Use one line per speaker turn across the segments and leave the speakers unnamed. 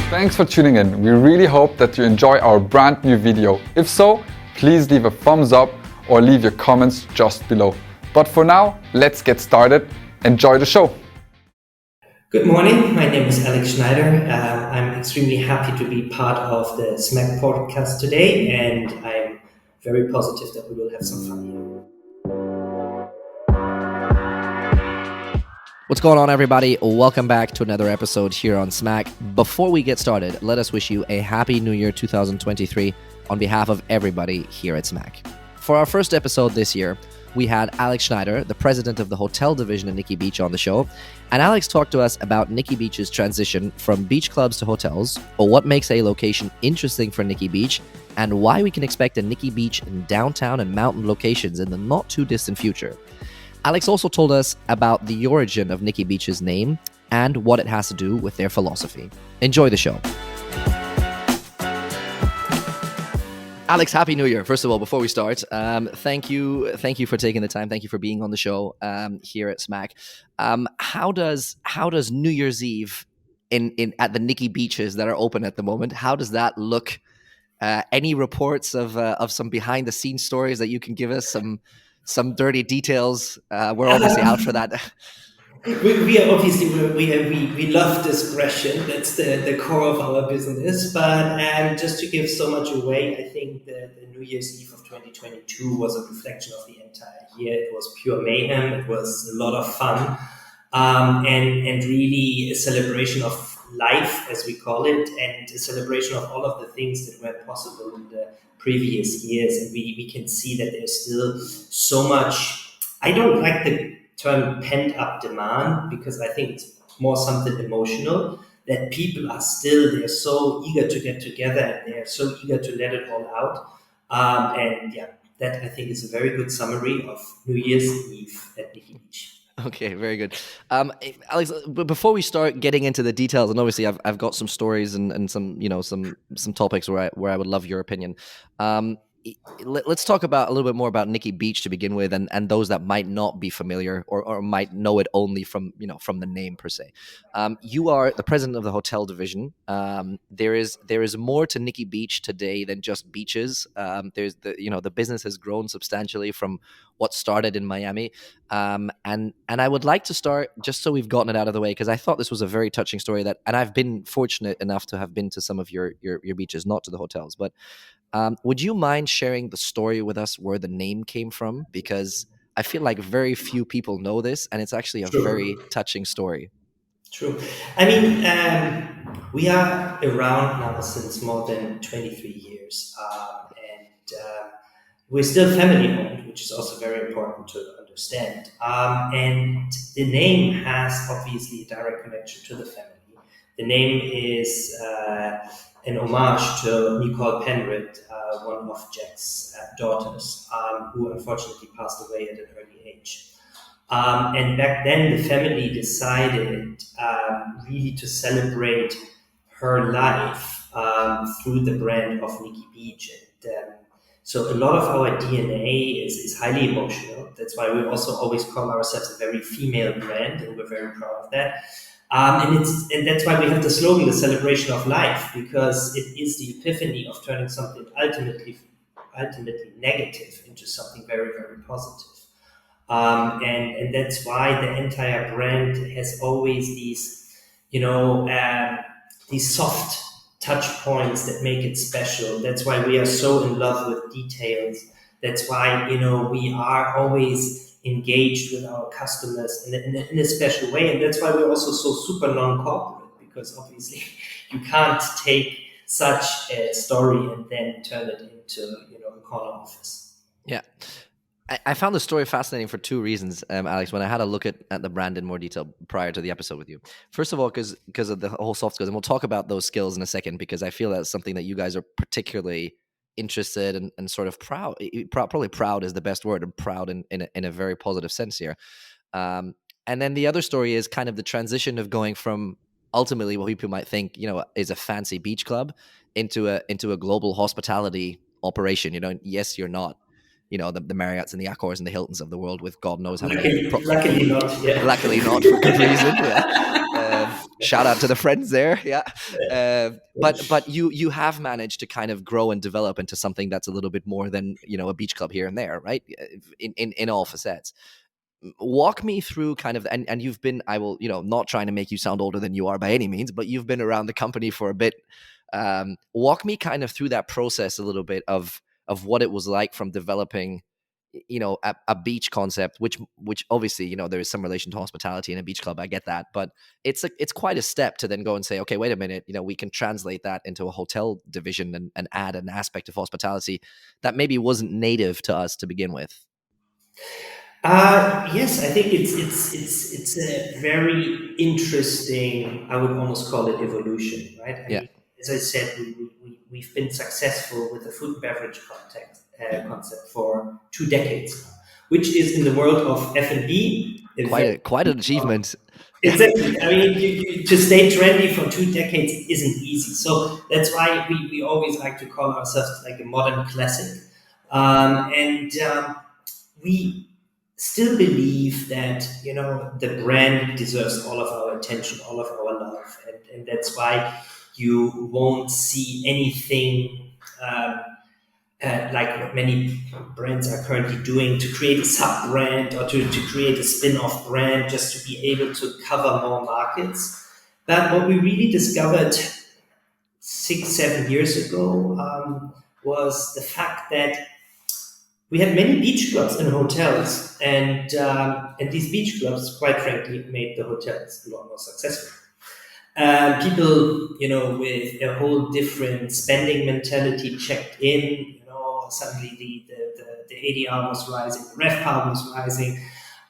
Thanks for tuning in. We really hope that you enjoy our brand new video. If so, please leave a thumbs up or leave your comments just below. But for now, let's get started. Enjoy the show.
Good morning, my name is Alex Schneider. I'm extremely happy to be part of the SMAC podcast today, and I'm very positive that we will have some fun here.
What's going on, everybody? Welcome back to another episode here on SMAC. Before we get started, let us wish you a happy New Year 2023 on behalf of everybody here at SMAC. For our first episode this year, we had Alex Schneider, the president of the hotel division at Nikki Beach, on the show. And Alex talked to us about Nikki Beach's transition from beach clubs to hotels, or what makes a location interesting for Nikki Beach, and why we can expect a Nikki Beach in downtown and mountain locations in the not too distant future. Alex also told us about the origin of Nikki Beach's name and what it has to do with their philosophy. Enjoy the show. Alex, Happy New Year. First of all, before we start, thank you for taking the time. Thank you for being on the show here at SMAC. How does New Year's Eve at the Nikki Beaches that are open at the moment, how does that look? Any reports of some behind the scenes stories that you can give us? Some dirty details. We're obviously out for that.
We love discretion. That's the core of our business. But just to give so much away, I think the New Year's Eve of 2022 was a reflection of the entire year. It was pure mayhem. It was a lot of fun, and really a celebration of life, as we call it, and a celebration of all of the things that were possible in the previous years. And we can see that there's still so much. I don't like the term pent-up demand, because I think it's more something emotional, that people are still, they're so eager to get together and they're so eager to let it all out. That I think is a very good summary of New Year's Eve at Nikki Beach.
Okay, very good. Alex, but before we start getting into the details, and obviously I've got some stories and some topics where I would love your opinion. Let's talk about a little bit more about Nikki Beach to begin with, and those that might not be familiar or might know it only from the name per se. You are the president of the hotel division. There is more to Nikki Beach today than just beaches. There's the business has grown substantially from what started in Miami. And I would like to start, just so we've gotten it out of the way, because I thought this was a very touching story and I've been fortunate enough to have been to some of your beaches, not to the hotels, but would you mind sharing the story with us where the name came from? Because I feel like very few people know this, and it's actually a very touching story.
True. I mean, we are around now since more than 23 years, and we're still family owned, which is also very important to understand. And the name has obviously a direct connection to the family. The name is an homage to Nicole Penrith, one of Jack's daughters, who unfortunately passed away at an early age. And back then, the family decided really to celebrate her life through the brand of Nikki Beach. And so a lot of our DNA is highly emotional. That's why we also always call ourselves a very female brand, and we're very proud of that. And that's why we have the slogan, the celebration of life, because it is the epiphany of turning something ultimately negative into something very, very positive. And that's why the entire brand has always these soft touch points that make it special. That's why we are so in love with details. That's why, we are always engaged with our customers in a special way. And that's why we're also so super non-corporate, because obviously you can't take such a story and then turn it into, a corner office.
Yeah. I found the story fascinating for two reasons, Alex, when I had a look at the brand in more detail prior to the episode with you. First of all, because of the whole soft skills, and we'll talk about those skills in a second, because I feel that's something that you guys are particularly interested and sort of proud. Probably proud is the best word, and proud in a very positive sense here. And then the other story is kind of the transition of going from ultimately what people might think, is a fancy beach club into a global hospitality operation. Yes, you're not the Marriotts and the Accors and the Hiltons of the world with God knows how many.
Luckily not, yeah.
Luckily not, for good reason. Yeah. Shout out to the friends there. Yeah. But you have managed to kind of grow and develop into something that's a little bit more than, a beach club here and there, right? In all facets. Walk me through kind of, and you've been, I will, not trying to make you sound older than you are by any means, but you've been around the company for a bit. Walk me kind of through that process a little bit of what it was like from developing, a beach concept, which obviously, there is some relation to hospitality in a beach club. I get that, but it's quite a step to then go and say, okay, wait a minute, we can translate that into a hotel division and add an aspect of hospitality that maybe wasn't native to us to begin with.
Yes, I think it's a very interesting. I would almost call it evolution, right? I
Yeah,
mean, as I said, we've been successful with the food and beverage concept for 2 decades now, which is in the world of F&B
quite an achievement. Yeah.
exactly. I mean, to stay trendy for 2 decades isn't easy. So that's why we always like to call ourselves like a modern classic. And we still believe that the brand deserves all of our attention, all of our love, and that's why you won't see anything like what many brands are currently doing to create a sub brand or to create a spin-off brand just to be able to cover more markets. But what we really discovered 6-7 years ago was the fact that we had many beach clubs and hotels, and these beach clubs, quite frankly, made the hotels a lot more successful. People, with a whole different spending mentality checked in. Suddenly the ADR was rising, the RevPAR was rising,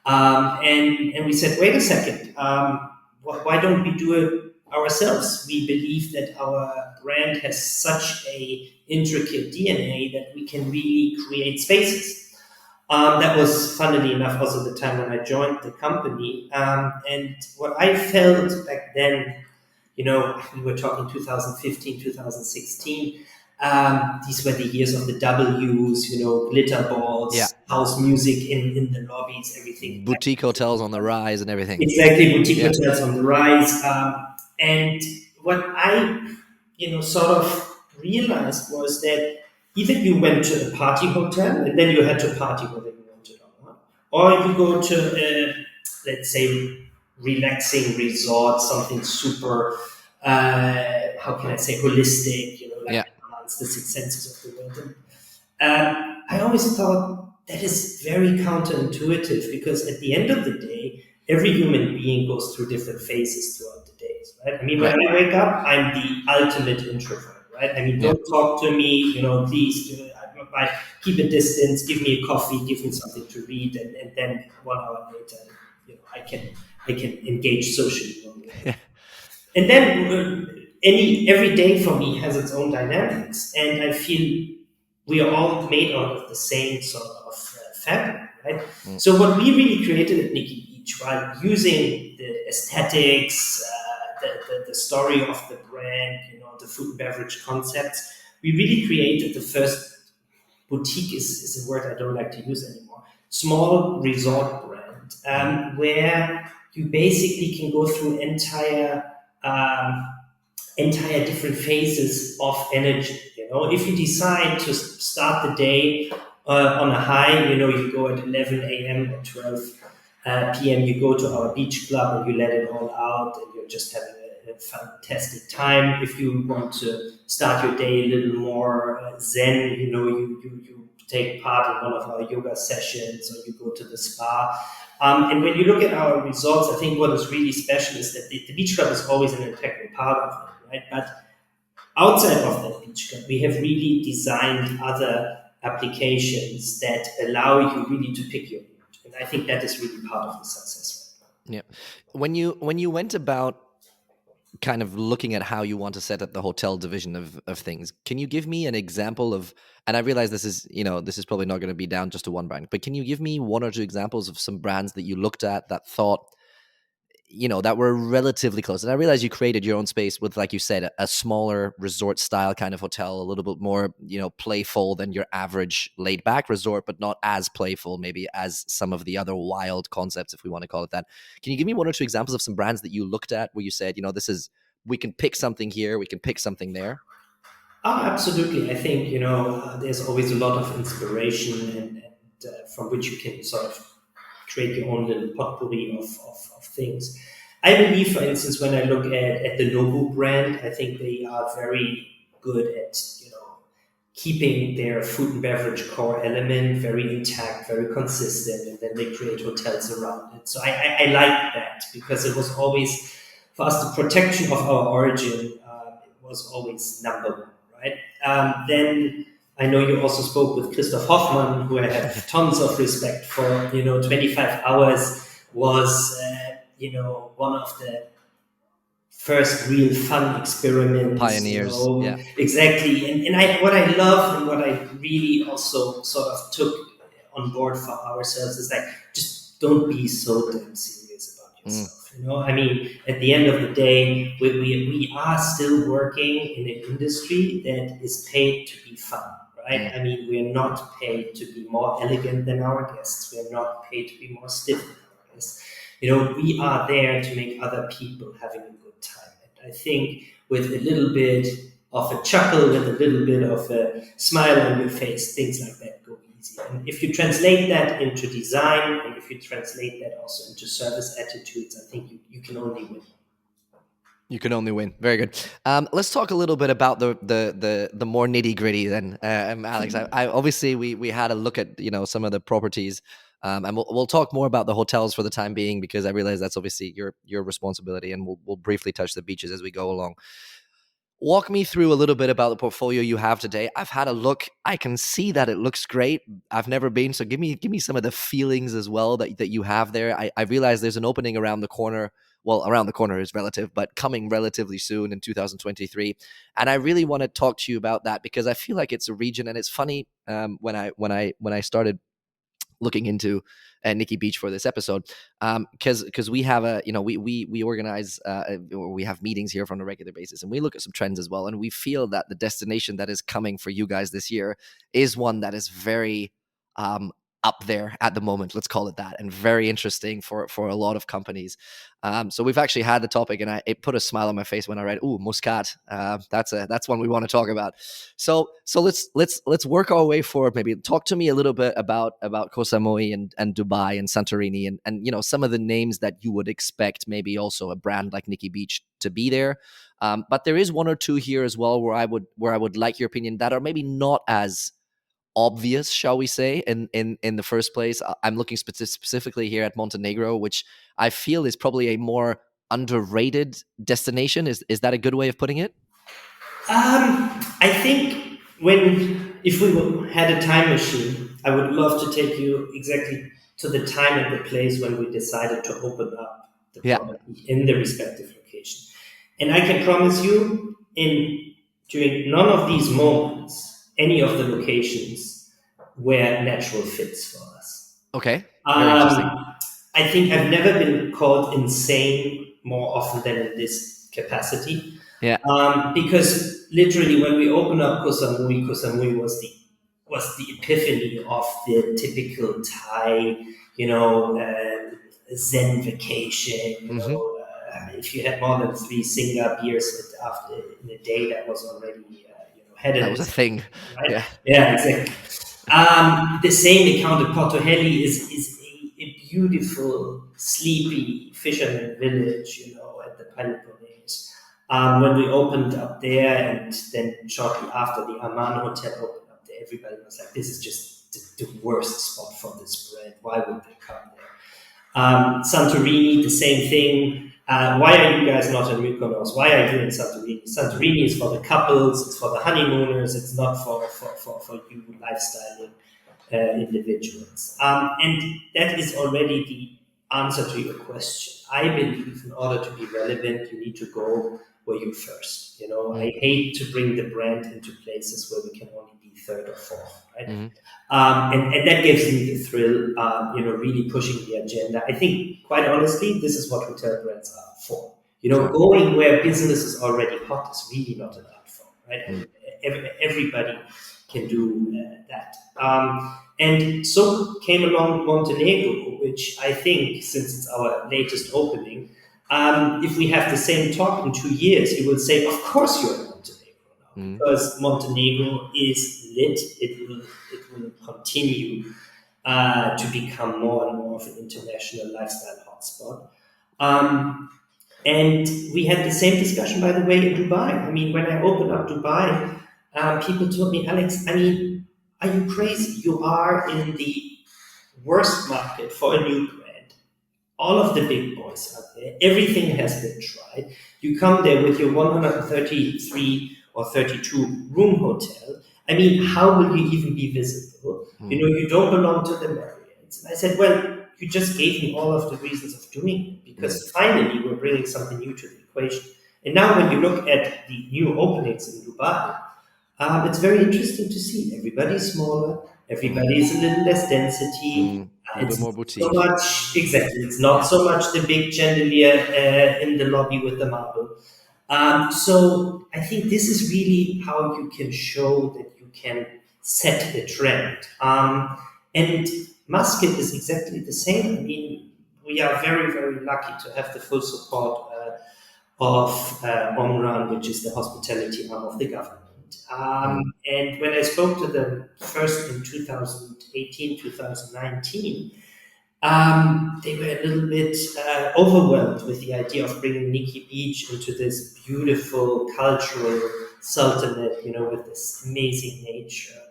and we said, wait a second, why don't we do it ourselves? We believe that our brand has such a intricate DNA that we can really create spaces. That was, funnily enough, also the time when I joined the company. And what I felt back then, we were talking 2015, 2016. These were the years of the W's, glitter balls,
Yeah.
house music in the lobbies, everything.
Boutique hotels on the rise and everything.
Exactly, boutique hotels on the rise. And what I, sort of realized was that either you went to a party hotel and then you had to party whether you wanted or not, or you go to a, let's say, relaxing resort, something super, how can I say, holistic, like balance the six senses of the world. And I always thought that is very counterintuitive because at the end of the day, every human being goes through different phases throughout the days, right? I mean, when I wake up, I'm the ultimate introvert, right? I mean, don't talk to me, please, keep a distance, give me a coffee, give me something to read, and then 1 hour later, I can engage socially. And then every day for me has its own dynamics, and I feel we are all made out of the same sort of fabric, right? So what we really created at Nikki Beach, while using the aesthetics, the story of the brand, the food and beverage concepts, we really created the first boutique is a word I don't like to use anymore. Small resort brand, where you basically can go through entire different phases of energy. If you decide to start the day on a high, you go at 11 a.m. or 12 p.m. You go to our beach club and you let it all out, and you're just having a fantastic time. If you want to start your day a little more zen, you take part in one of our yoga sessions, or you go to the spa. And when you look at our results, I think what is really special is that the beach club is always an integral part of it, right? But outside of that beach club, we have really designed other applications that allow you really to pick your mood. And I think that is really part of the success right now.
Yeah. When you went about kind of looking at how you want to set up the hotel division of things, can you give me an example of, and I realize this is probably not going to be down just to one brand, but can you give me one or two examples of some brands that you looked at that thought, that were relatively close. And I realized you created your own space with, like you said, a smaller resort style kind of hotel, a little bit more, playful than your average laid back resort, but not as playful maybe as some of the other wild concepts, if we want to call it that. Can you give me one or two examples of some brands that you looked at where you said, we can pick something here, we can pick something there?
Oh, absolutely. I think, there's always a lot of inspiration and from which you can sort of create your own little potpourri of things. I believe, for instance, when I look at the Nobu brand, I think they are very good at, keeping their food and beverage core element very intact, very consistent, and then they create hotels around it. So I like that because it was always, for us, the protection of our origin it was always number one, right? Then I know you also spoke with Christoph Hoffmann, who I have tons of respect for. 25 Hours was, one of the first real fun experiments.
Pioneers, yeah.
Exactly. And what I love and what I really also sort of took on board for ourselves is like, just don't be so damn serious about yourself. I mean, at the end of the day, we are still working in an industry that is paid to be fun. Right? I mean, we are not paid to be more elegant than our guests. We are not paid to be more stiff than our guests. We are there to make other people having a good time. And I think with a little bit of a chuckle, with a little bit of a smile on your face, things like that go easy. And if you translate that into design, and if you translate that also into service attitudes, I think you can only win.
You can only win. Very good. Let's talk a little bit about the more nitty gritty then, Alex. I obviously we had a look at some of the properties, and we'll talk more about the hotels for the time being because I realize that's obviously your responsibility, and we'll briefly touch the beaches as we go along. Walk me through a little bit about the portfolio you have today. I've had a look. I can see that it looks great. I've never been, so give me some of the feelings as well that you have there. I realize there's an opening around the corner. Well, around the corner is relative, but coming relatively soon in 2023. And I really want to talk to you about that because I feel like it's a region, and it's funny when I started looking into Nikki Beach for this episode, because we have we organize we have meetings here on a regular basis, and we look at some trends as well, and we feel that the destination that is coming for you guys this year is one that is very up there at the moment, let's call it that, and very interesting for a lot of companies. So we've actually had the topic, and it put a smile on my face when I read, "Ooh, Muscat." That's one we want to talk about. So let's work our way forward. Maybe talk to me a little bit about Koh Samui and Dubai and Santorini and some of the names that you would expect. Maybe also a brand like Nikki Beach to be there. But there is one or two here as well where I would like your opinion that are maybe not as obvious, shall we say, in the first place. I'm looking specifically here at Montenegro, which I feel is probably a more underrated destination. Is that a good way of putting it?
I think if we had a time machine, I would love to take you exactly to the time and the place when we decided to open up the property in the respective location. And I can promise you, during none of these moments, any of the locations were natural fits for us.
Okay. Very interesting.
I think I've never been called insane more often than in this capacity.
Yeah.
Because literally when we opened up Koh Samui was the epiphany of the typical Thai, Zen vacation. If you had more than 3 Singa beers in a day, that was already
that was a thing,
right? Yeah, exactly. The same account at Porto Heli is a beautiful, sleepy fisherman village, at the Peloponnese. When we opened up there, and then shortly after the Aman Hotel opened up there, everybody was like, "This is just the worst spot for this brand. Why would they come there?" Santorini, the same thing. Why are you guys not in Mykonos? Why are you in Santorini? Santorini is for the couples, it's for the honeymooners, it's not for you lifestyling individuals. And that is already answer to your question. I believe in order to be relevant, you need to go where you're first. I hate to bring the brand into places where we can only be third or fourth, right? And that gives me the thrill, really pushing the agenda. I think, quite honestly, this is what hotel brands are for. Going where business is already hot is really not an art form, right? And everybody can do that. And so came along Montenegro, which I think, since it's our latest opening, if we have the same talk in 2 years, you will say, of course you're in Montenegro now, because Montenegro is lit. It will continue to become more and more of an international lifestyle hotspot. And we had the same discussion, by the way, in Dubai. I mean, when I opened up Dubai, people told me, Alex, are you crazy? You are in the worst market for a new brand. All of the big boys are there. Everything has been tried. You come there with your 133 or 32 room hotel. I mean, how will you even be visible? You don't belong to the Marriotts. And I said, well, you just gave me all of the reasons of doing it, because finally we're bringing something new to the equation. And now when you look at the new openings in Dubai, it's very interesting to see. Everybody's smaller. Everybody's a little less density.
A bit more boutique.
So much, exactly. It's not so much the big chandelier in the lobby with the marble. So I think this is really how you can show that you can set a trend. And Muscat is exactly the same. I mean, we are very, very lucky to have the full support of Omran, which is the hospitality arm of the government. And when I spoke to them first in 2018, 2019, they were a little bit overwhelmed with the idea of bringing Nikki Beach into this beautiful cultural sultanate, with this amazing nature.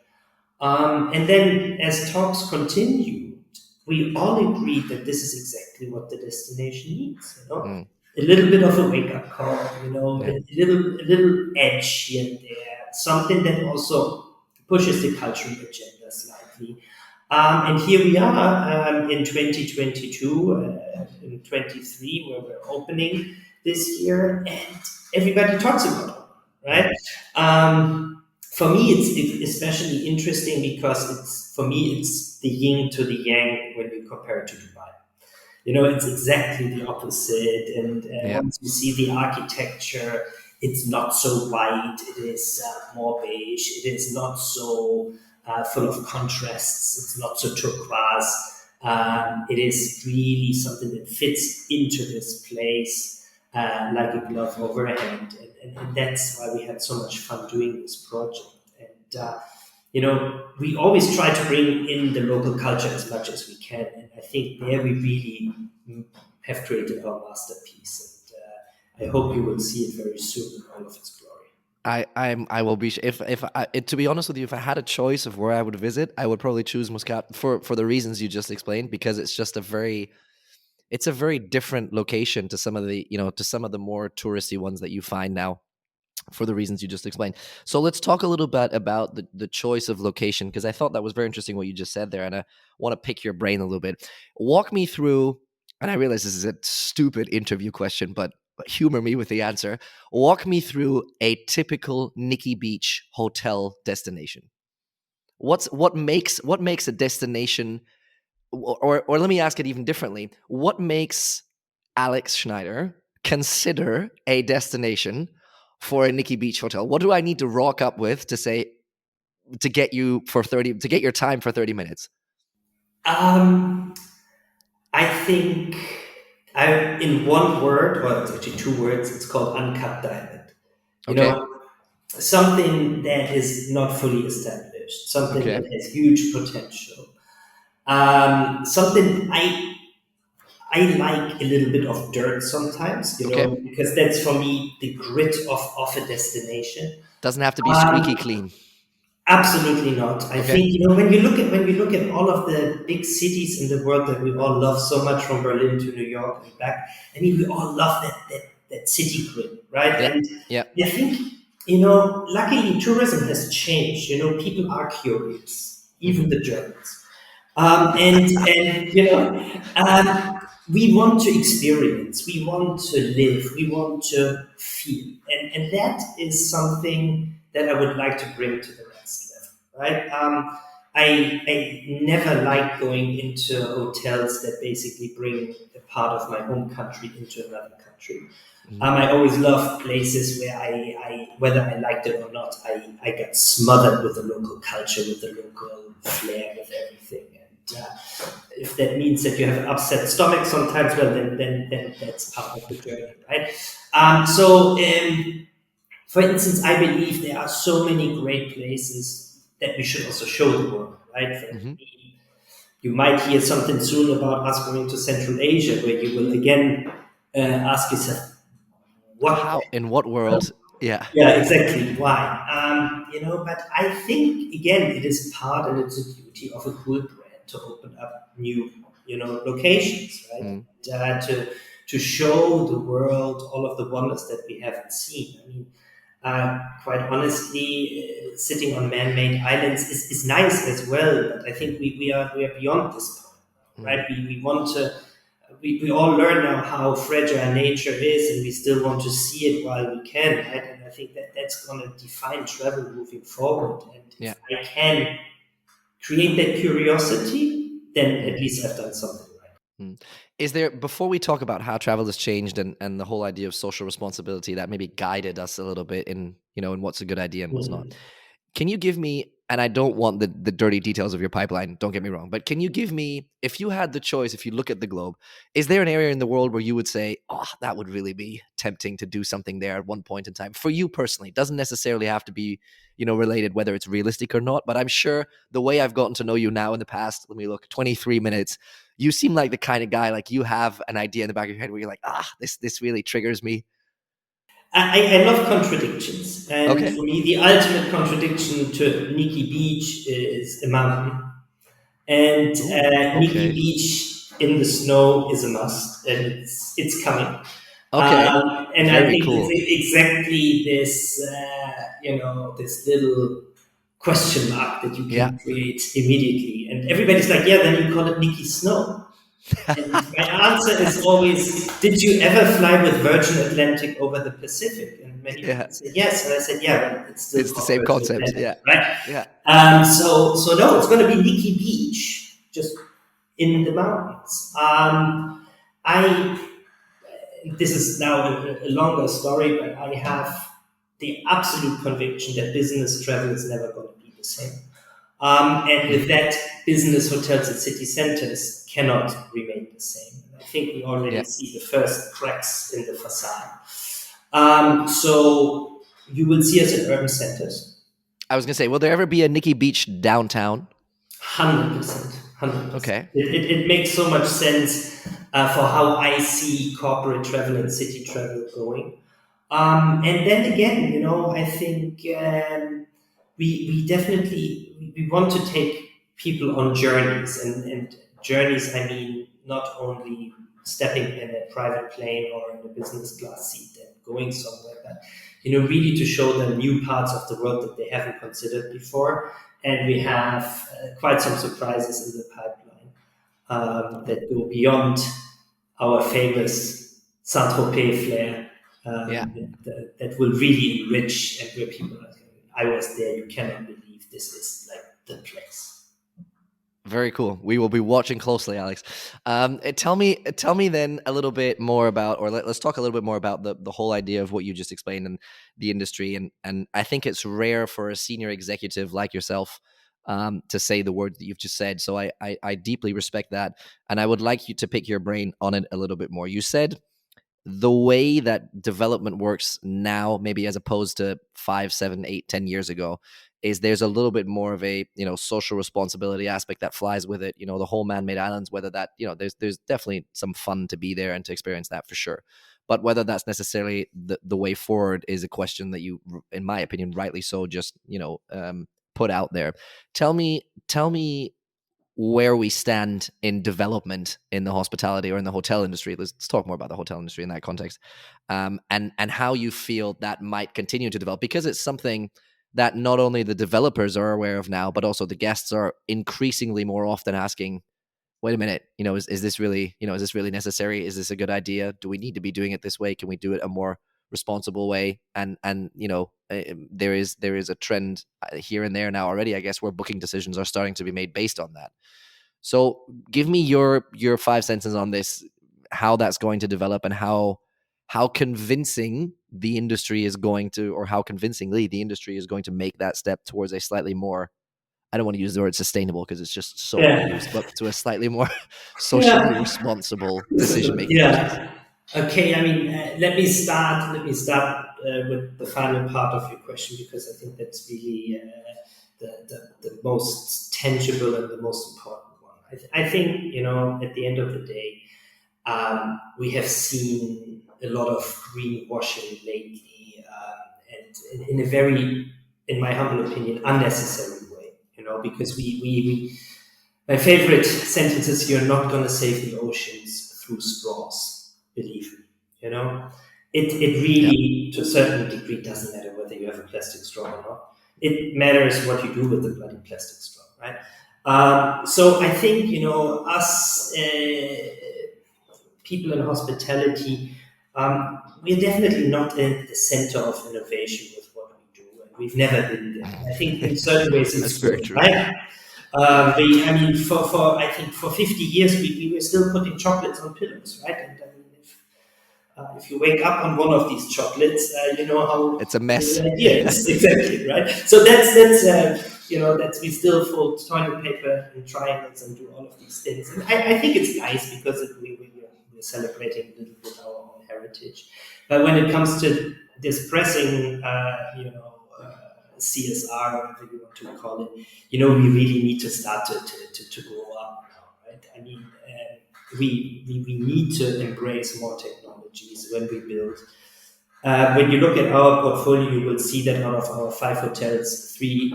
And then as talks continued, we all agreed that this is exactly what the destination needs, A little bit of a wake-up call, a little edge here and there, something that also pushes the cultural agenda slightly. And here we are in 2022, in 23, where we're opening this year, and everybody talks about it, right? For me, it's especially interesting because it's the yin to the yang when you compare it to Dubai. It's exactly the opposite. And once you see the architecture, it's not so white. It is more beige. It is not so full of contrasts. It's not so turquoise. It is really something that fits into this place like a glove over a hand. And that's why we had so much fun doing this project. And, we always try to bring in the local culture as much as we can. And I think there we really have created our masterpiece. And I hope you will see it very soon in all of its glory.
I will be, to be honest with you, if I had a choice of where I would visit, I would probably choose Muscat for the reasons you just explained, because it's just a very different location to some of the more touristy ones that you find now, for the reasons you just explained. So let's talk a little bit about the choice of location, because I thought that was very interesting what you just said there, and I want to pick your brain a little bit. Walk me through, and I realize this is a stupid interview question, but humor me with the answer. Walk me through a typical Nikki Beach hotel destination. What makes a destination, or let me ask it even differently. What makes Alex Schneider consider a destination for a Nikki Beach hotel? What do I need to rock up with to get your time for 30 minutes?
I think in one word, or it's actually 2 words, it's called uncut diamond. Something that is not fully established, something that has huge potential. Something I like a little bit of dirt sometimes, because that's for me the grit of a destination.
Doesn't have to be squeaky clean.
Absolutely not. I think when you look at all of the big cities in the world that we all love so much, from Berlin to New York and back. I mean, we all love that city grit, right?
Yeah.
And I think luckily tourism has changed. People are curious, even the Germans. we want to experience, we want to live, we want to feel. And that is something that I would like to bring to the next level, right? I never like going into hotels that basically bring a part of my home country into another country.
Mhm.
I always love places where whether I liked it or not, I got smothered with the local culture, with the local flair, with everything. And if that means that you have an upset stomach sometimes, well, then that's part of the journey, right? For instance, I believe there are so many great places that we should also show the world, right?
Mhm.
You might hear something soon about us going to Central Asia, where you will again ask yourself, what the
How? In what world? Yeah.
yeah, exactly. Why? But I think again, it is part and it's a duty of a cool brand to open up new, locations, right?
Mm.
To show the world all of the wonders that we haven't seen. I mean, quite honestly, sitting on man-made islands is nice as well, but I think we are beyond this point,
Mm.
right? We want to we all learn now how fragile nature is, and we still want to see it while we can, right? And I think that that's going to define travel moving forward. And
Yeah.
if I can create that curiosity, then at
Mm.
least I've done something right.
Mm. Is there, before we talk about how travel has changed and the whole idea of social responsibility that maybe guided us a little bit in, in what's a good idea and what's not,
Mhm.
can you give me, and I don't want the dirty details of your pipeline, don't get me wrong, but can you give me, if you had the choice, if you look at the globe, is there an area in the world where you would say, oh, that would really be tempting to do something there at one point in time? For you personally, it doesn't necessarily have to be, related, whether it's realistic or not, but I'm sure the way I've gotten to know you now in the past, let me look, 23 minutes, you seem like the kind of guy, like you have an idea in the back of your head where you're like, this really triggers me.
I love contradictions, and
Okay.
for me, the ultimate contradiction to Nikki Beach is a mountain. And
Ooh,
Nikki
okay.
Beach in the snow is a must, and it's coming.
Okay.
And I
Very
think it's
cool.
exactly this, this little question mark that you
Yeah.
can create immediately. And everybody's like, yeah, then you call it Nikki Snow. And my answer is always, did you ever fly with Virgin Atlantic over the Pacific? And many
Yeah.
people said yes. And I said, yeah, well, it's still
It's the
called
same
Virgin
concept.
Atlantic,
Yeah.
right?
Yeah.
So no, it's going to be Nikki Beach, just in the mountains. I This is now a longer story, but I have the absolute conviction that business travel is never going to be the same. And with
Mhm.
that, business hotels and city centers cannot remain the same. And I think we already
Yeah.
see the first cracks in the facade. So you will see us in urban centers.
I was gonna say, will there ever be a Nikki Beach downtown?
100%, 100%.
Okay.
It makes so much sense for how I see corporate travel and city travel going. And then again, I think we definitely we want to take people on journeys, and journeys. I mean, not only stepping in a private plane or in a business class seat and going somewhere, but really to show them new parts of the world that they haven't considered before. And we have quite some surprises in the pipeline that go beyond our famous Saint-Tropez flair,
Yeah.
that will really enrich, and where people are like, I was there, you cannot believe this is like the place.
Very cool. We will be watching closely, Alex. Tell me then a little bit more about, or let's talk a little bit more about the whole idea of what you just explained in the industry. And I think it's rare for a senior executive like yourself to say the words that you've just said. So I deeply respect that, and I would like you to pick your brain on it a little bit more. You said the way that development works now, maybe as opposed to 5, 7, 8, 10 years ago, is there's a little bit more of a social responsibility aspect that flies with it. The whole man-made islands, whether that there's definitely some fun to be there and to experience that for sure. But whether that's necessarily the way forward is a question that you, in my opinion, rightly so, just put out there. Tell me where we stand in development in the hospitality or in the hotel industry. Let's talk more about the hotel industry in that context, and how you feel that might continue to develop, because it's something that not only the developers are aware of now, but also the guests are increasingly more often asking, wait a minute, is this really, is this really necessary? Is this a good idea? Do we need to be doing it this way? Can we do it a more responsible way? And there is a trend here and there now already, I guess, where booking decisions are starting to be made based on that. So give me your 5 cents on this, how that's going to develop, and how convincing the industry is going to, or how convincingly the industry is going to make that step towards a slightly more, I don't want to use the word sustainable because it's just so overused, but to a slightly more socially responsible decision-making process.
Okay. I mean, let me start with the final part of your question, because I think that's really the most tangible and the most important one. I think, at the end of the day, we have seen a lot of greenwashing lately, and in a very, in my humble opinion, unnecessary way. Because my favorite sentence is, "You're not going to save the oceans through straws." Believe me, it really, to a certain degree, doesn't matter whether you have a plastic straw or not. It matters what you do with the bloody plastic straw, right? So I think, us people in hospitality, we're definitely not in the center of innovation with what we do, and we've never been there. I think in certain ways it's
very true,
right? I think for 50 years we were still putting chocolates on pillows, right? And if you wake up on one of these chocolates, you know how
it's a mess.
Yes, exactly, right? So that's we still fold toilet paper in triangles and do all of these things. And I think it's nice because we're celebrating a little bit our own heritage. But when it comes to this pressing, CSR, whatever you want to call it, we really need to start to grow up now, right? I mean, we need to embrace more technologies when we build. When you look at our portfolio, you will see that out of our 5 hotels, 3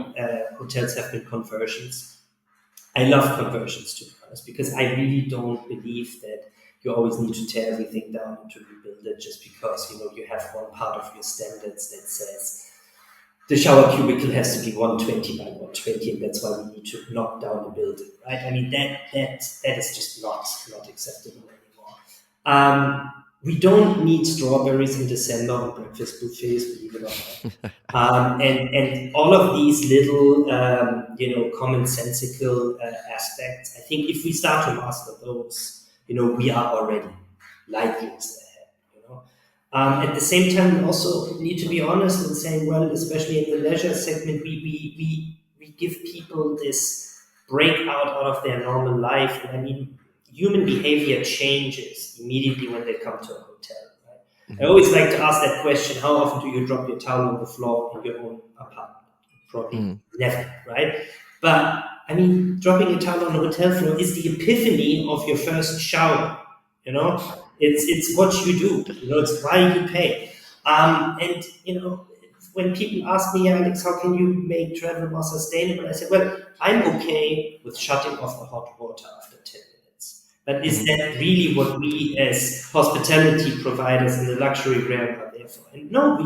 hotels have been conversions. I love conversions, to be honest, because I really don't believe that you always need to tear everything down and to rebuild it just because you have one part of your standards that says the shower cubicle has to be 120 by 120, and that's why we need to knock down the building, right? I mean, that is just not acceptable anymore. We don't need strawberries in December on breakfast buffets, believe it or not. And all of these little, commonsensical aspects, I think if we start to master those, we are already light years ahead. At the same time, we also need to be honest and say, well, especially in the leisure segment, we give people this breakout out of their normal life. And I mean, human behavior changes immediately when they come to a hotel. Right? Mm-hmm. I always like to ask that question: how often do you drop your towel on the floor in your own apartment? Probably never, right? But I mean, dropping a towel on the hotel floor is the epiphany of your first shower. It's what you do. It's why you pay. And when people ask me, Alex, how can you make travel more sustainable? I say, well, I'm okay with shutting off the hot water after 10 minutes. But is that really what we as hospitality providers in the luxury realm are there for? And no,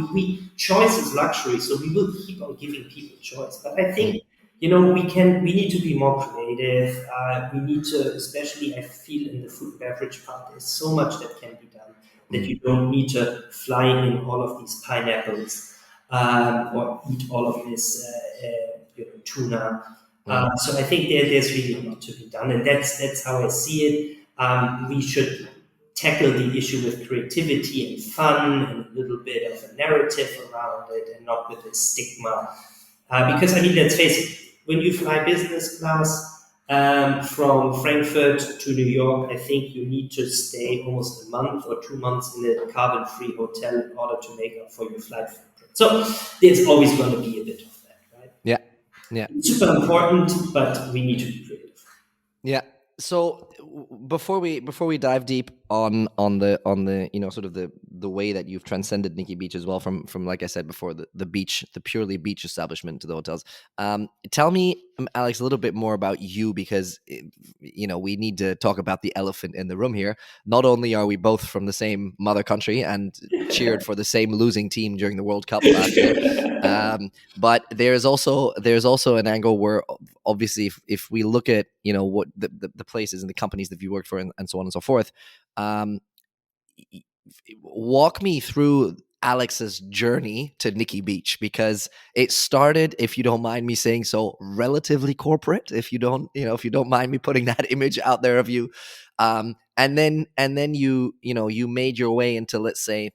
choice is luxury, so we will keep on giving people choice. But I think we need to be more creative. We need to, especially I feel in the food and beverage part, there's so much that can be done that you don't need to fly in all of these pineapples or eat all of this tuna. So I think there's really a lot to be done, and that's how I see it. We should tackle the issue with creativity and fun and a little bit of a narrative around it, and not with its stigma. Because I mean, let's face it, when you fly business class from Frankfurt to New York, I think you need to stay almost a month or 2 months in a carbon-free hotel in order to make up for your flight footprint. So there's always going to be a bit of that, right?
Yeah.
It's super important, but we need to be creative.
Yeah. So before we dive deep on the sort of the way that you've transcended Nikki Beach as well from like I said before, the beach, the purely beach establishment to the hotels, tell me, Alex, a little bit more about you, because we need to talk about the elephant in the room here. Not only are we both from the same mother country and cheered for the same losing team during the World Cup last year, but there's also an angle where obviously, if we look at what the places and the companies that you worked for and so on and so forth, walk me through Alex's journey to Nikki Beach, because it started, if you don't mind me saying so, relatively corporate. If you don't mind me putting that image out there of you, and then you made your way into, let's say,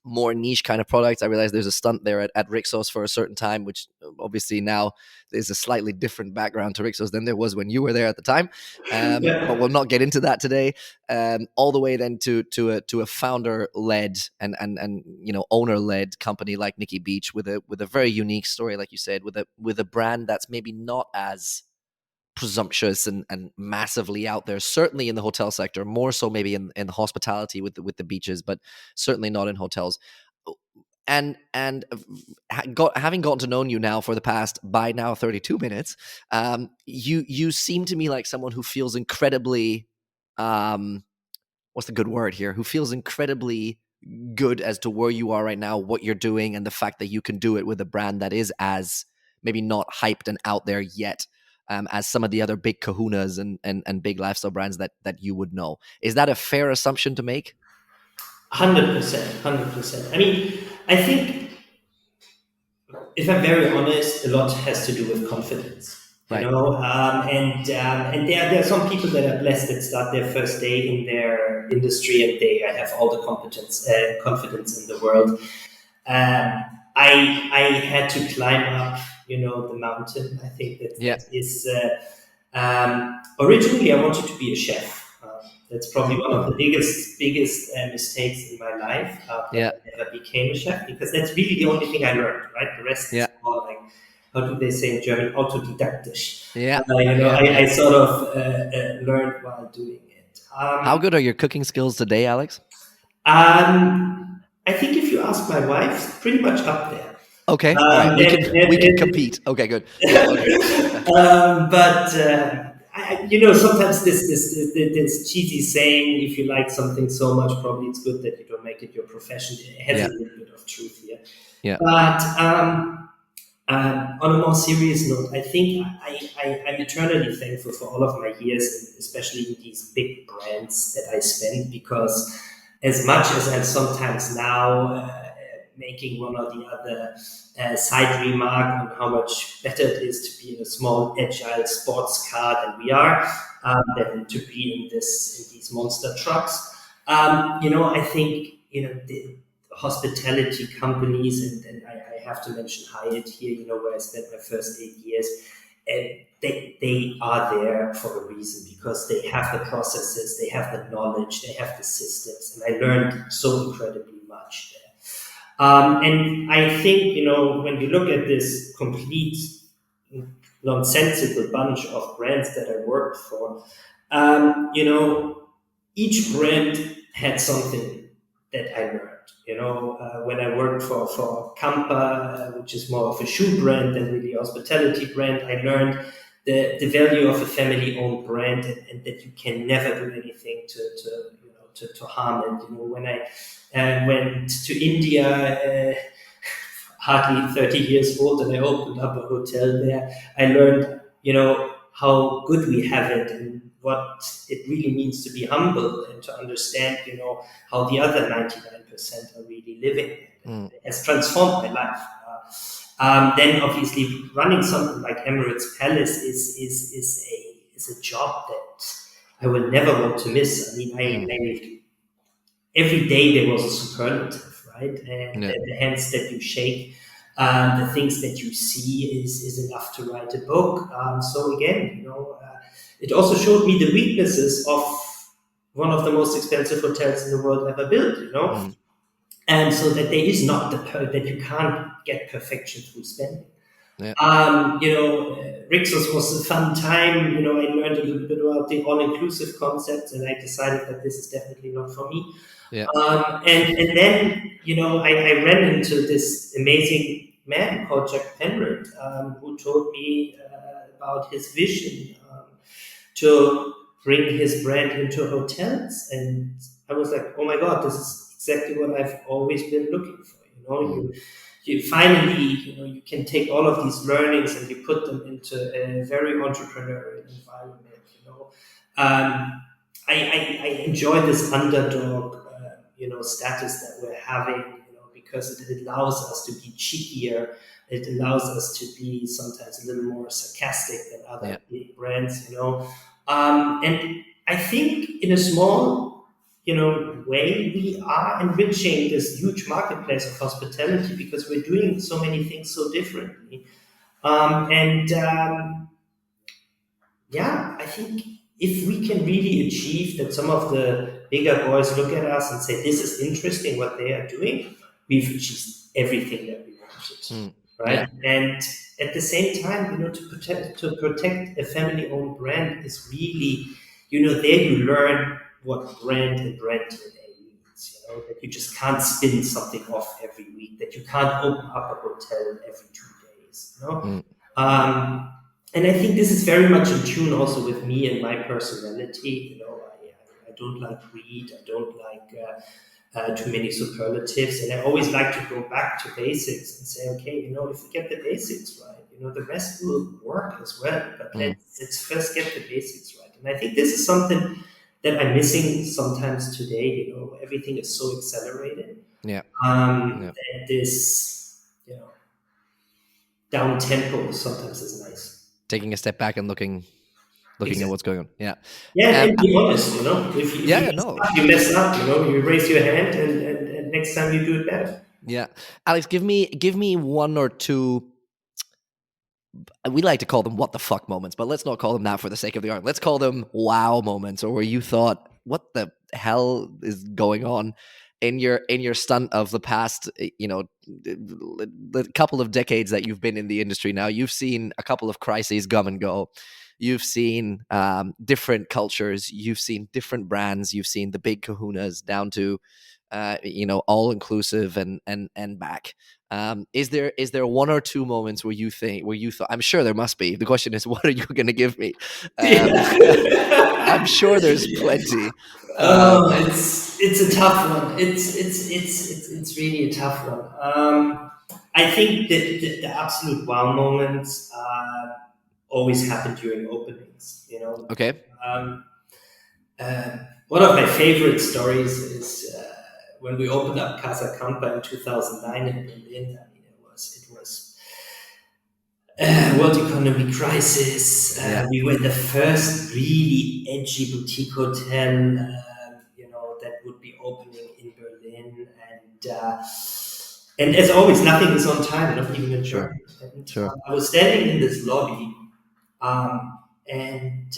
more niche kind of products. I realized there's a stunt there at Rixos for a certain time, which obviously now there's a slightly different background to Rixos than there was when you were there at the time. But we'll not get into that today. All the way then to a founder led and owner led company like Nikki Beach with a very unique story, like you said, with a brand that's maybe not as presumptuous and massively out there, certainly in the hotel sector, more so maybe in the hospitality with the beaches, but certainly not in hotels. And having gotten to know you now for the past, by now, 32 minutes, you seem to me like someone who feels incredibly, what's the good word here, who feels incredibly good as to where you are right now, what you're doing, and the fact that you can do it with a brand that is as maybe not hyped and out there yet as some of the other big kahunas and big lifestyle brands that you would know. Is that a fair assumption to make?
100%, 100%. I mean, I think, if I'm very honest, a lot has to do with confidence.
Right.
And there are some people that are blessed that start their first day in their industry and they have all the confidence in the world. I had to climb up, the mountain. I think that is. Originally, I wanted to be a chef. That's probably one of the biggest mistakes in my life. I never became a chef, because that's really the only thing I learned. Right, the rest is all like, how do they say in German, autodidaktisch. I sort of learned while doing it.
How good are your cooking skills today, Alex?
I think if you ask my wife, pretty much up there.
Okay, all right. We can compete. Okay, good. Yeah, okay.
Sometimes this cheesy saying, if you like something so much, probably it's good that you don't make it your profession. It has a little bit of truth here.
Yeah.
But on a more serious note, I think I'm eternally thankful for all of my years, especially in these big brands that I spent, because as much as I'm sometimes now making one or the other side remark on how much better it is to be in a small, agile sports car than we are, than to be in these monster trucks. I think the hospitality companies, and I have to mention Hyatt here, where I spent my first 8 years. They are there for a reason, because they have the processes, they have the knowledge, they have the systems, and I learned so incredibly much there. And I think, when we look at this complete nonsensical bunch of brands that I worked for, each brand had something that I learned. When I worked for Kampa, which is more of a shoe brand than really a hospitality brand, I learned the value of a family-owned brand, and that you can never do anything to harm it. When I went to India, hardly 30 years old, and I opened up a hotel there, I learned, how good we have it and what it really means to be humble and to understand, how the other 99% are really living. It has transformed my life. Then obviously running something like Emirates Palace is a job that I will never want to miss. I mean, every day there was a superlative, right? And the hands that you shake, the things that you see is enough to write a book. So again, it also showed me the weaknesses of one of the most expensive hotels in the world ever built, and so that there is not that you can't get perfection through spending. Rixos was a fun time. I learned a little bit about the all-inclusive concepts, and I decided that this is definitely not for me. And then, I ran into this amazing man called Jack Penrod, who told me about his vision to bring his brand into hotels. And I was like, oh my God, this is exactly what I've always been looking for. you finally, you can take all of these learnings and you put them into a very entrepreneurial environment. I enjoy this underdog, status that we're having, because it allows us to be cheekier. It allows us to be sometimes a little more sarcastic than other big brands, and I think in a small, way, we are enriching this huge marketplace of hospitality because we're doing so many things so differently. I think if we can really achieve that, some of the bigger boys look at us and say, this is interesting what they are doing, we've achieved everything that we wanted, right? And at the same time, to protect a family-owned brand is really, there you learn what brand and brand DNA means, that you just can't spin something off every week, that you can't open up a hotel every 2 days, and I think this is very much in tune also with me and my personality. I don't like greed. I don't like too many superlatives. And I always like to go back to basics and say, okay, if we get the basics right, the rest will work as well. But let's first get the basics right. And I think this is something that I'm missing sometimes today. Everything is so accelerated. That this, down tempo sometimes is nice.
Taking a step back and looking at what's going on.
And be honest, if you mess up, you raise your hand and next time you do it better.
Alex, give me one or two, we like to call them what the fuck moments, but let's not call them that for the sake of the art. Let's call them wow moments, or where you thought, what the hell is going on in your stunt of the past, the couple of decades that you've been in the industry now. You've seen a couple of crises come and go. You've seen different cultures. You've seen different brands. You've seen the big kahunas down to, all inclusive and back. Is there one or two moments where you thought? I'm sure there must be. The question is, what are you going to give me? I'm sure there's plenty.
It's a tough one. It's really a tough one. I think that the absolute wow moments always happen during openings.
Okay.
One of my favorite stories is when we opened up Casa Campa in 2009 in Berlin. I mean, it was world economy crisis. We were the first really edgy boutique hotel, that would be opening in Berlin, and as always, nothing is on time, not even in Germany.
Sure.
I was standing in this lobby, and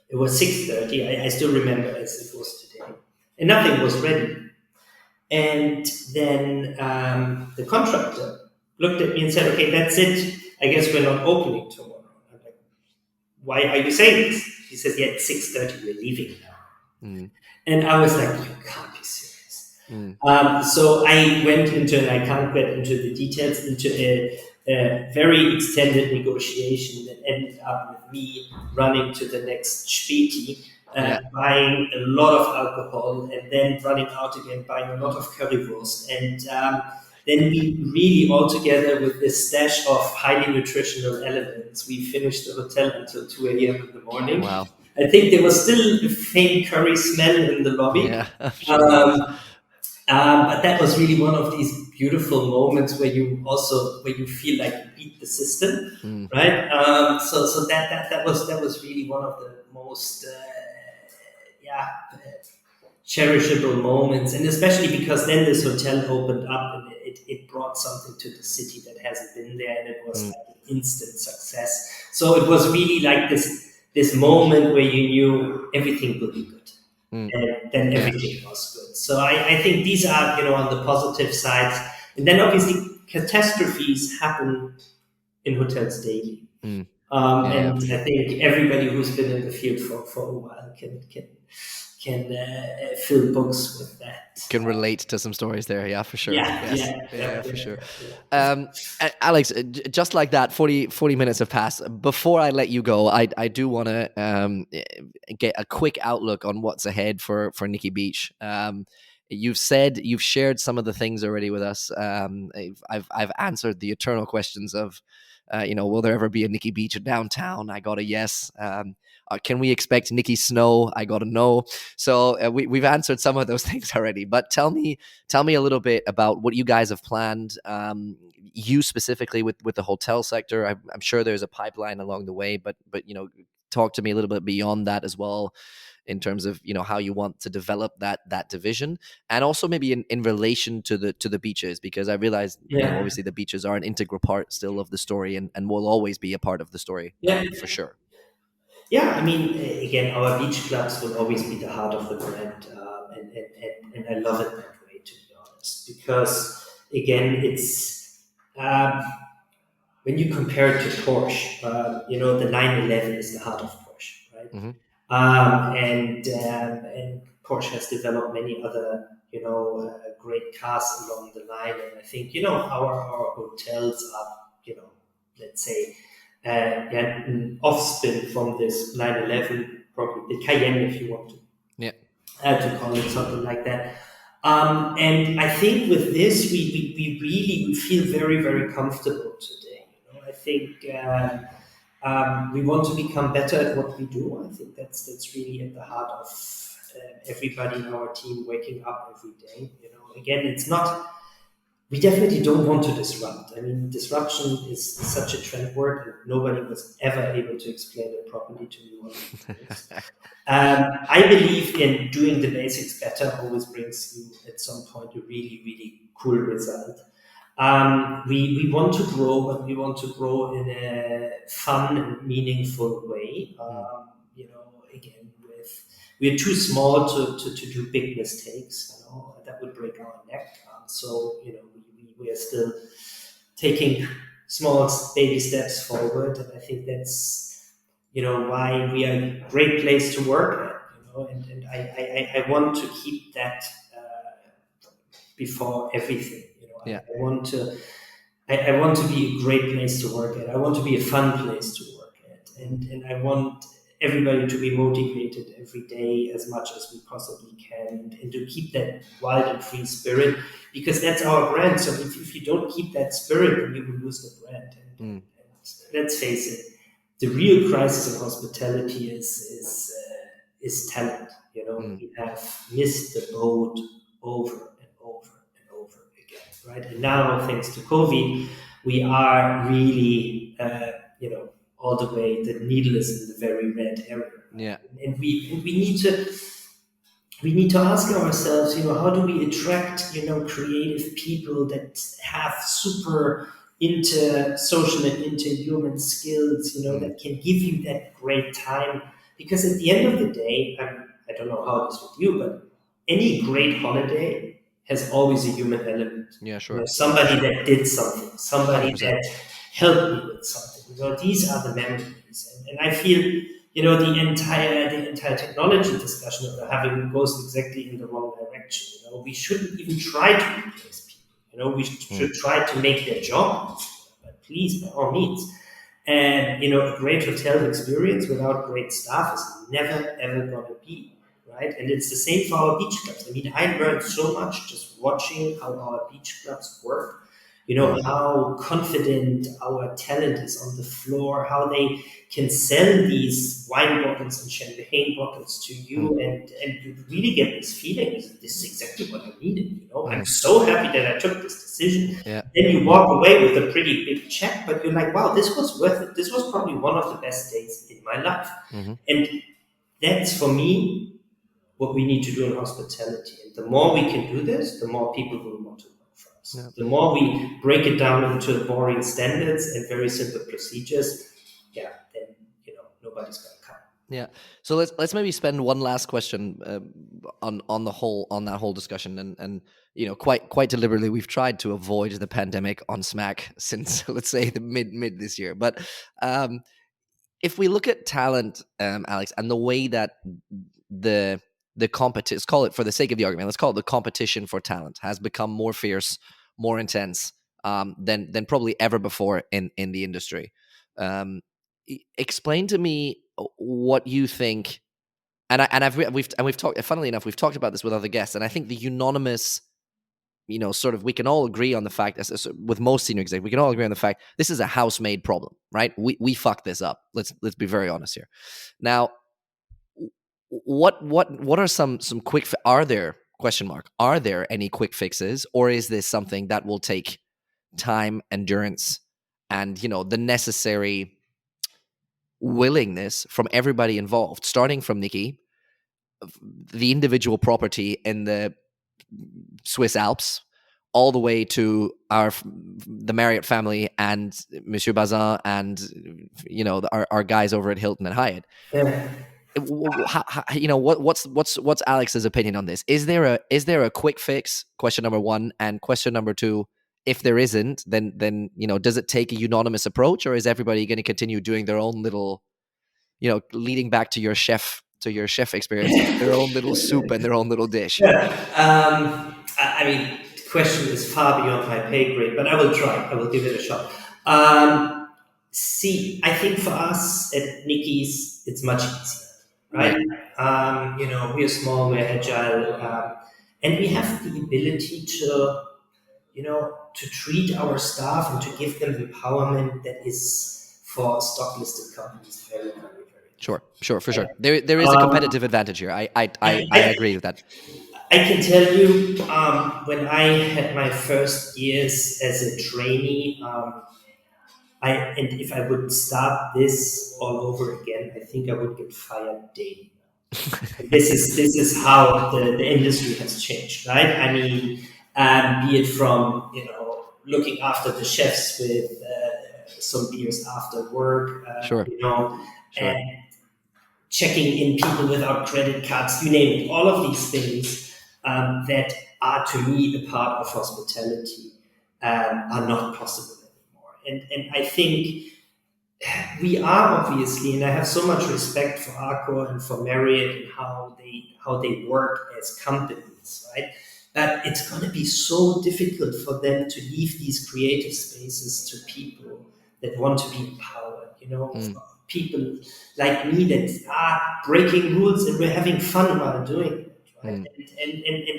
it was 6:30. I still remember as if it was today, and nothing was ready. And then the contractor looked at me and said, "Okay, that's it. I guess we're not opening tomorrow." I'm like, "Why are you saying this?" He says, "Yeah, it's 6:30. We're leaving now." And I was like, "You can't be serious." So I went into, and I can't get into the details, into a very extended negotiation that ended up with me running to the next Späti, buying a lot of alcohol, and then running out again, buying a lot of currywurst. And then we really, all together with this stash of highly nutritional elements, we finished the hotel until 2 a.m. in the morning.
Wow.
I think there was still a faint curry smell in the lobby.
Yeah, sure.
But that was really one of these beautiful moments where you feel like you beat the system, right? So that was really one of the most cherishable moments, and especially because then this hotel opened up and it brought something to the city that hasn't been there, and it was like an instant success. So it was really like this moment where you knew everything will be good. And then everything was good. So I think these are, on the positive sides. And then obviously catastrophes happen in hotels daily. And I think everybody who's been in the field for a while can fill books with that.
Can relate to some stories there, yeah, for sure. For sure.
Yeah.
Alex, just like that, 40 minutes have passed. Before I let you go, I do want to get a quick outlook on what's ahead for Nikki Beach. you've shared some of the things already with us. I've answered the eternal questions of, will there ever be a Nikki Beach downtown? I got a yes. Can we expect Nikki Snow? I got a no. So we've answered some of those things already. But tell me a little bit about what you guys have planned. You specifically with the hotel sector. I'm sure there's a pipeline along the way, but talk to me a little bit beyond that as well, in terms of how you want to develop that division, and also maybe in relation to the beaches, because I realize
Yeah.
obviously the beaches are an integral part still of the story, and will always be a part of the story,
Yeah.
for sure.
Yeah, I mean, again, our beach clubs will always be the heart of the brand, and I love it that way, to be honest, because again, it's when you compare it to Porsche, the 911 is the heart of Porsche, right?
Hmm.
And Porsche has developed many other great cars along the line, and I think our hotels are let's say an offspin from this 911, probably the Cayenne if you want
Yeah.
to call it something like that. And I think with this, we really feel very, very comfortable today. I think we want to become better at what we do. I think that's really at the heart of everybody in our team waking up every day. Again, it's not. We definitely don't want to disrupt. I mean, disruption is such a trend word, and nobody was ever able to explain it properly to me what it is. I believe in doing the basics better always brings you at some point a really, really cool result. We want to grow, but we want to grow in a fun and meaningful way. Again, we're too small to do big mistakes. That would break our neck. We are still taking small baby steps forward, and I think that's why we are a great place to work at. And I want to keep that before everything.
Yeah.
I want to. I want to be a great place to work at. I want to be a fun place to work at, and I want everybody to be motivated every day as much as we possibly can, and to keep that wild and free spirit, because that's our brand. So if you don't keep that spirit, then you will lose the brand. And let's face it, the real crisis in hospitality is talent. We have missed the boat over and over and over again, right? And now, thanks to COVID, we are really, all the way. The needle is in the very red area, right?
Yeah.
And we need to ask ourselves, how do we attract, creative people that have super inter-social and inter-human skills, that can give you that great time. Because at the end of the day, I don't know how it is with you, but any great holiday has always a human element.
Yeah, sure.
Somebody that did something, somebody
100%.
that helped me with something. These are the memories. And I feel, the entire technology discussion that we're having goes exactly in the wrong direction. We shouldn't even try to replace people. We should try to make their job easier, but please, by all means. And a great hotel experience without great staff is never ever going to be right. And it's the same for our beach clubs. I mean, I learned so much just watching how our beach clubs work. How confident our talent is on the floor, how they can sell these wine bottles and champagne bottles to you, and you really get this feeling, this is exactly what I needed. I'm so happy that I took this decision.
Yeah.
Then you walk away with a pretty big check, but you're like, wow, this was worth it. This was probably one of the best days in my life. And that's, for me, what we need to do in hospitality. And the more we can do this, the more people will want to work for us.
Yeah.
The more we break it down into boring standards and very simple procedures, then nobody's going to come.
Yeah. So let's maybe spend one last question on that whole discussion, and quite deliberately we've tried to avoid the pandemic on Smack since let's say the mid this year. But if we look at talent, Alex, and the way that the competition, call it, for the sake of the argument, let's call it the competition for talent, has become more fierce, more intense than probably ever before in the industry. Explain to me what you think we've talked. Funnily enough, we've talked about this with other guests, and I think the unanimous, sort of, we can all agree on the fact, with most senior executives, we can all agree on the fact this is a house-made problem, right? We fucked this up. Let's be very honest here. Now, what are some quick? Are there Are there any quick fixes, or is this something that will take time, endurance, and the necessary willingness from everybody involved, starting from Nikki, the individual property in the Swiss Alps, all the way to the Marriott family and Monsieur Bazin and our guys over at Hilton and Hyatt.
Yeah.
What's Alex's opinion on this? Is there a quick fix? Question number one, and question number two: if there isn't, then does it take a unanimous approach, or is everybody going to continue doing their own little, leading back to your chef experience, their own little soup and their own little dish?
Yeah. I mean, the question is far beyond my pay grade, but I will try. I will give it a shot. See, I think for us at Nikki's, it's much easier, right? We are small, we're agile, and we have the ability to, to treat our staff and to give them empowerment that is for stock listed companies very, very, very.
Sure, for sure. There is a competitive advantage here. I agree with that.
I can tell you, when I had my first years as a trainee, and if I would start this all over again, I think I would get fired daily. This is how the industry has changed, right? I mean, be it from looking after the chefs with some beers after work, and checking in people without credit cards, you name it. All of these things that are, to me, a part of hospitality are not possible anymore. And I think we are, obviously, and I have so much respect for Accor and for Marriott and how they work as companies, right? But it's going to be so difficult for them to leave these creative spaces to people that want to be empowered, people like me that are breaking rules and we're having fun while doing it. Right? And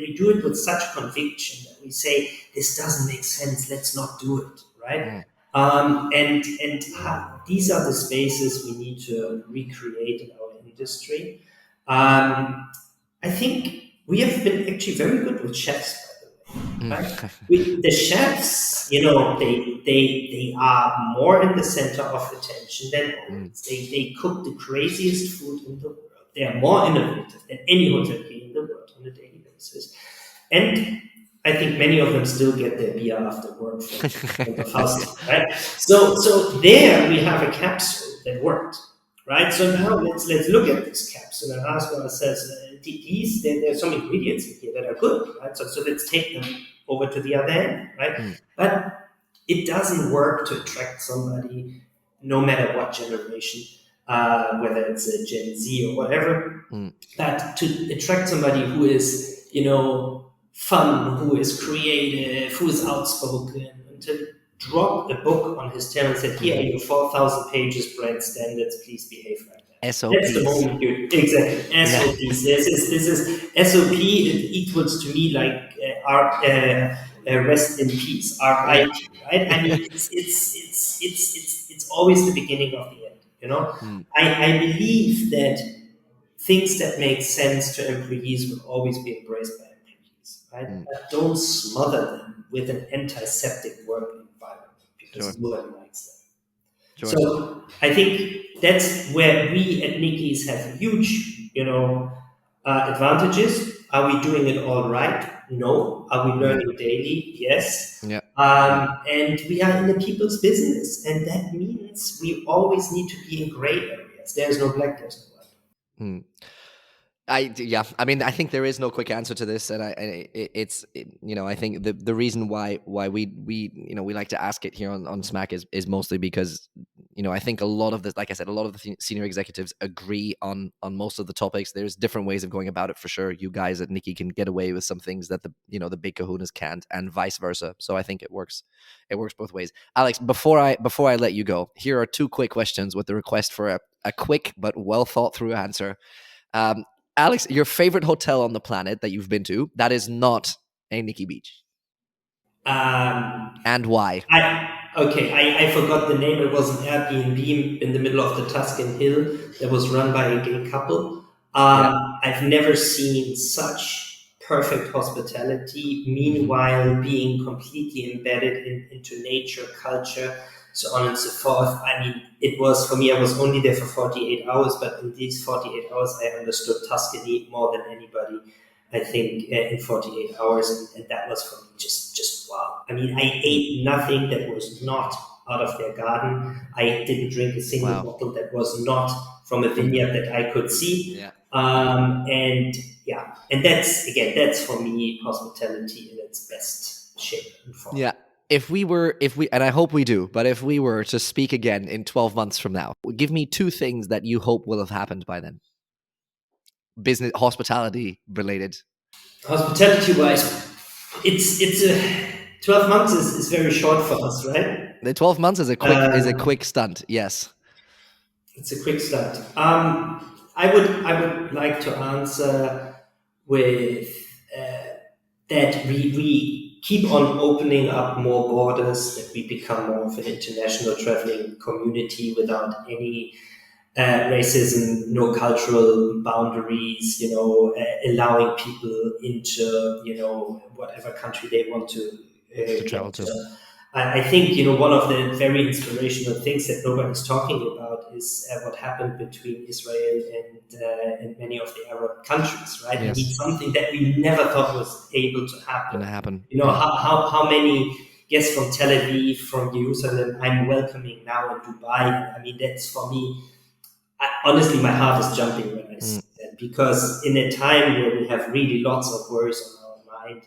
we do it with such conviction that we say, this doesn't make sense, let's not do it, right? These are the spaces we need to recreate in our industry. I think we have been actually very good with chefs, by the way. Right? The chefs, they are more in the center of attention than always. They cook the craziest food in the world. They are more innovative than any hotelier in the world on a daily basis. And I think many of them still get their beer after work from the fast, right? So there we have a capsule that worked, right? So now let's look at this capsule and ask ourselves, there's some ingredients in here that are good, right? So let's take them over to the other end, right? But it doesn't work to attract somebody, no matter what generation, whether it's a Gen Z or whatever, but to attract somebody who is, fun, who is creative, who is outspoken, and to drop a book on his tail and say, here are your 4,000 pages brand standards, please behave like that.
SOPs.
That's the moment exactly. SOPs. This is SOP. It equals to me like rest in peace, RIP, right? I mean, it's always the beginning of the end, I believe that things that make sense to employees will always be embraced by employees, right? But don't smother them with an antiseptic work environment because nobody likes that. So I think that's where we at Nikki's have huge, advantages. Are we doing it all right? No. Are we learning daily? Yes.
Yeah.
And we are in the people's business, and that means we always need to be in gray areas. There's no black, there's no white.
I mean, I think there is no quick answer to this, and I think the reason why we like to ask it here on Smack is mostly because I think a lot of like I said, a lot of the senior executives agree on most of the topics. There's different ways of going about it for sure. You guys at Nikki can get away with some things that the big kahunas can't, and vice versa. So I think it works both ways. Alex, before I let you go, here are two quick questions with the request for a quick but well thought through answer. Alex, your favorite hotel on the planet that you've been to that is not a Nikki Beach, and why?
I forgot the name. It was an Airbnb in the middle of the Tuscan Hill that was run by a gay couple. I've never seen such perfect hospitality. Meanwhile, being completely embedded into nature, culture, so on and so forth. I mean, it was, for me, I was only there for 48 hours, but in these 48 hours, I understood Tuscany more than anybody, I think, in 48 hours. And that was for me just wow. I mean, I ate nothing that was not out of their garden. I didn't drink a single bottle that was not from a vineyard that I could see. And that's for me hospitality in its best shape and form.
Yeah. If we, and I hope we do, but if we were to speak again in 12 months from now, give me 2 things that you hope will have happened by then. Business, hospitality related.
Hospitality wise, it's 12 months is very short for us, right?
The 12 months is a quick stunt. Yes.
It's a quick stunt. I would like to answer with that we keep on opening up more borders, that we become more of an international traveling community without any racism, no cultural boundaries, allowing people into, whatever country they want to
travel to.
I think, one of the very inspirational things that nobody's talking about is what happened between Israel and many of the Arab countries, right?
Yes.
It's something that we never thought was able to happen. How many guests from Tel Aviv, from Jerusalem, I'm welcoming now in Dubai. I mean, that's for me, honestly, my heart is jumping when I see that, because in a time where we have really lots of worries on our mind,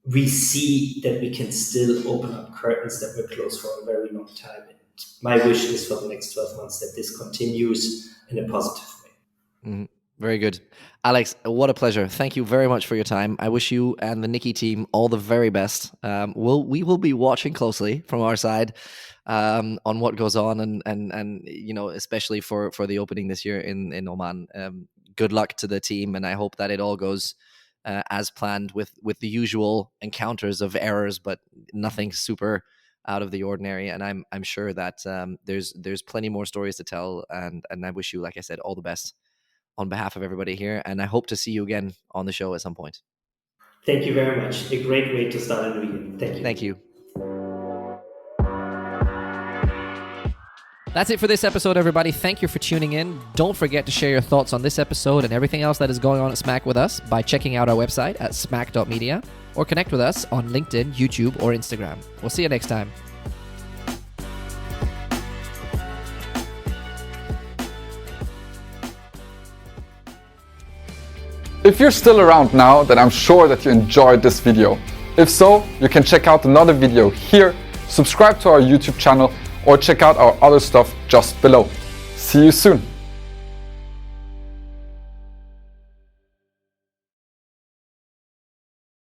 we see that we can still open up curtains that were closed for a very long time. And my wish is for the next 12 months that this continues in a positive way.
Very good. Alex, what a pleasure. Thank you very much for your time. I wish you and the Nikki team all the very best. We will be watching closely from our side on what goes on, and especially for the opening this year in Oman. Good luck to the team, and I hope that it all goes as planned, with the usual encounters of errors, but nothing super out of the ordinary. And I'm sure that there's plenty more stories to tell. And I wish you, like I said, all the best on behalf of everybody here. And I hope to see you again on the show at some point.
Thank you very much. A great way to start a weekend. Thank you.
Thank you. That's it for this episode, everybody. Thank you for tuning in. Don't forget to share your thoughts on this episode and everything else that is going on at Smack with us by checking out our website at smack.media, or connect with us on LinkedIn, YouTube, or Instagram. We'll see you next time.
If you're still around now, then I'm sure that you enjoyed this video. If so, you can check out another video here, subscribe to our YouTube channel, or check out our other stuff just below. See you soon!